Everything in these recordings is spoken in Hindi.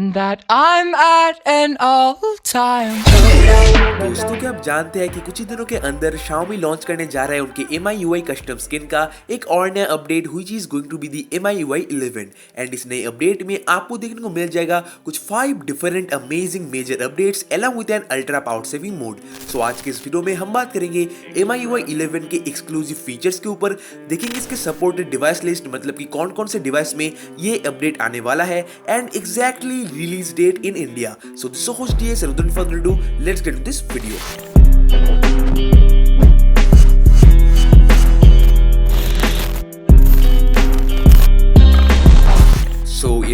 that I'm at an all-time. दोस्तों क्या आप जानते हैं कि कुछ ही दिनों के अंदर Xiaomi लॉन्च करने जा रहा है उनके MIUI कस्टम स्किन का एक और नया update which is going to be the MIUI 11 and इस नए अपडेट में आपको देखने को मिल जाएगा कुछ 5 different amazing major updates along with an ultra power saving mode. So आज के इस वीडियो में हम बात करेंगे MIUI 11 के एक्सक्लूसिव फीचर्स के ऊपर, देखेंगे इसके सपोर्टेड डिवाइस लिस्ट, मतलब कि कौन कौन से डिवाइस में ये अपडेट आने वाला है and exactly release date in India. So this is host DS and without further ado, let's get to this video.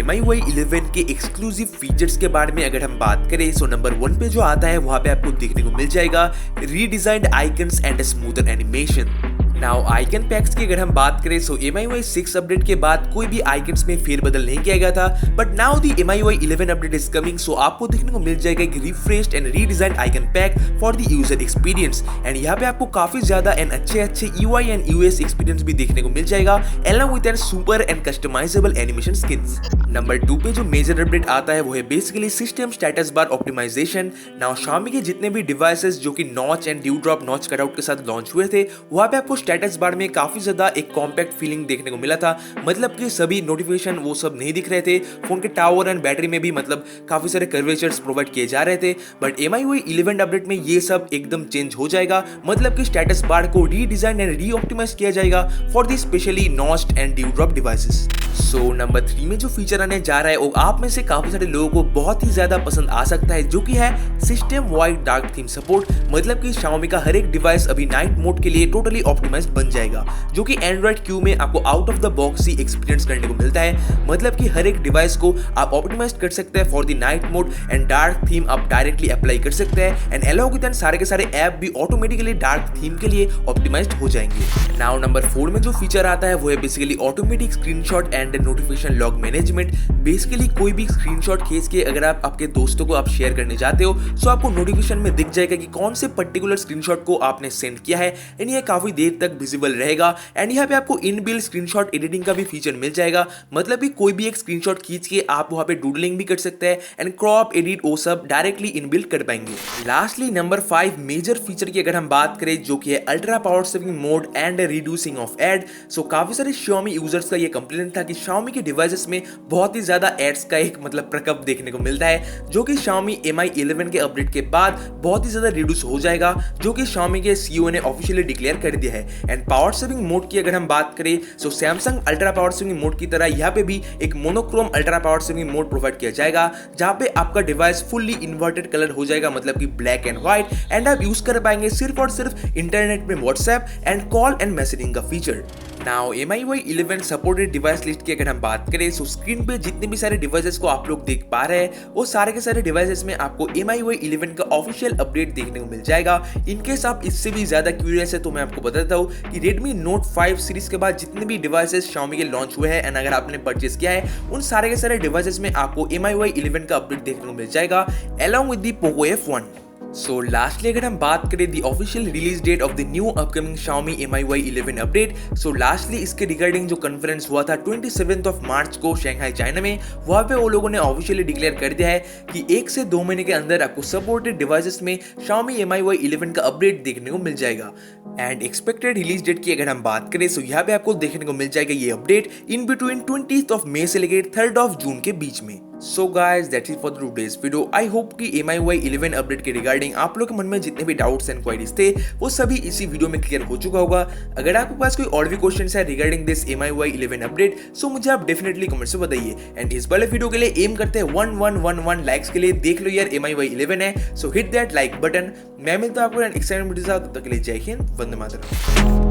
MIUI 11 के एक्सक्लूसिव फीचर्स के बारे में अगर हम बात करें, सो नंबर 1 पे जो आता है वहां पे आपको देखने को मिल जाएगा redesigned icons and smoother animation. Now icon PACS की अगर हम बात करें, सो MIUI 6 अपडेट के बाद कोई भी आइकन्स में फेरबदल नहीं किया गया था, but now the MIUI 11 update is coming, so आपको देखने को मिल जाएगा एक refreshed and redesigned icon pack for the user experience and यहाँ पे आपको काफी ज्यादा एंड अच्छे UI एंड UX एक्सपीरियंस भी देखने को मिल जाएगा along with an super and customisable animation skins. Number 2 पे जो मेजर अपडेट आता है वो है basically system status bar optimisation. Now Xiaomi के जितने भी डिवाइसेस जो कि notch and dew drop notch cutout के साथ लॉन्च हुए थे, वहां पे आपको स्टेटस बार में काफी ज्यादा एक कॉम्पैक्ट फीलिंग देखने को मिला था, मतलब कि सभी नोटिफिकेशन वो सब नहीं दिख रहे थे। फोन के टावर एंड बैटरी में भी मतलब काफी सारे कर्वेचर्स प्रोवाइड किए जा रहे थे, बट MIUI 11 अपडेट में ये सब एकदम चेंज हो जाएगा, मतलब कि स्टेटस बार को रीडिजाइन एंड रीऑप्टिमाइज किया जाएगा for the specially notched and dew drop devices. So number 3 में जो फीचर आने जा रहा है वो आप में से काफी सारे लोगों को बहुत ही ज्यादा पसंद आ सकता है, जो कि है system wide dark theme support. मतलब कि Xiaomi का हर एक डिवाइस अभी नाइट मोड के लिए टोटली ऑप्टिमाइज्ड बन जाएगा, जो कि Android Q में आपको out of the box he experience करने को मिलता है। मतलब कि हर एक डिवाइस को आप ऑप्टिमाइज कर सकते हैं for the night mode and dark theme आप डायरेक्टली अप्लाई कर सकते हैं एंड अलॉन्ग विद सारे के सारे ऐप भी ऑटोमेटिकली डार्क थीम के लिए ऑप्टिमाइज्ड हो जाएंगे। नाउ नंबर 4 में जो फीचर आता है वो है basically automatic screenshot and notification log management. Basically कोई भी स्क्रीनशॉट खींच के अगर आप आपके दोस्तों को आप शेयर करने जाते हो, सो आपको नोटिफिकेशन में दिख जाएगा कि कौन से पर्टिकुलर स्क्रीनशॉट को आपने सेंड किया है एंड ये काफी देर तक विजिबल रहेगा एंड यहाँ पे आपको इनबिल्ट स्क्रीनशॉट एडिटिंग का भी फीचर मिल जाएगा। मतलब कि कोई भी एक स्क्रीनशॉट खींच के आप वहां पे डूडलिंग भी कर सकते हैं एंड क्रॉप एडिट वो सब डायरेक्टली इनबिल्ट कर पाएंगे। लास्टली नंबर 5 मेजर फीचर की अगर हम बात करें, जो कि है ultra power saving mode and reducing of ad. So काफी सारे Xiaomi यूजर्स का ये कंप्लेंट था कि Xiaomi के डिवाइसेस में बहुत ही ज्यादा एड्स का एक मतलब प्रकोप देखने को मिलता है, जो कि Xiaomi MI 11 के अपडेट के बाद बहुत ही ज्यादा रिड्यूस हो जाएगा, जो कि Xiaomi के CEO ने ऑफिशियली डिक्लेयर कर दिया है। एंड पावर सेविंग मोड की अगर हम बात करें, सो Samsung ultra power saving mode की तरह यहाँ पे भी एक monochrome ultra power saving mode provide किया जाएगा, जहाँ पे आपका डिवाइस फुल्ली इन्वर्टेड कलर हो जाएगा, मतलब कि ब्लैक एंड व्हाइट, एंड आप यूज कर पाएंगे सिर्फ और सिर्फ इंटरनेट में WhatsApp and call and messaging का feature. Now MIUI 11 supported device list की अगर हम बात करें, सो स्क्रीन पे जितने भी सारे डिवाइसेस को आप लोग देख पा रहे हैं, वो सारे के सारे डिवाइसेस में आपको MIUI 11 का ऑफिशियल अपडेट देखने को मिल जाएगा। इनकेस आप इससे भी ज्यादा क्यूरियस है तो मैं आपको बता देता हूँ कि Redmi Note 5 सीरीज के बाद जितने भी डिवाइसेस Xiaomi के लॉन्च हुए हैं एंड अगर आपने परचेस किया है, उन सारे के सारे डिवाइसेस में आपको MIUI 11 का अपडेट देखने को मिल जाएगा along with the Poco F1। So lastly अगर हम बात करें the official release date of the new upcoming Xiaomi MIUI 11 update, so lastly इसके रिगार्डिंग जो कॉन्फ्रेंस हुआ था 27 मार्च को शंघाई चाइना में, वहां पे वो लोगों ने ऑफिशियली डिक्लेयर कर दिया है कि 1 से 2 महीने के अंदर आपको सपोर्टेड डिवाइसेस में Xiaomi MIUI 11 का अपडेट देखने को मिल जाएगा। एंड एक्सपेक्टेड रिलीज डेट की अगर हम बात करें, सो यहाँ पे आपको देखने को मिल जाएगा ये अपडेट इन बिटवीन 20th मई से लेकर 3rd जून के बीच में। So guys that's it for today's video. I hope कि MIUI 11 अपडेट के रिगार्डिंग आप लोग के मन में जितने भी डाउट्स एंड क्वेरीज थे वो सभी इसी वीडियो में क्लियर हो चुका होगा। अगर आपके पास कोई और भी क्वेश्चन है रिगार्डिंग दिस MIUI 11 अपडेट, सो मुझे आप डेफिनेटली कमेंट से बताइए। एंड इस वाले वीडियो के लिए एम करते हैं 1111 लाइक्स के लिए। देख लो यार MIUI 11 है, सो हिट दैट लाइक बटन। मैं मिलता हूं आपको एक्साइटमेंट वीडियो के लिए। जय हिंद, वंदे मातरम।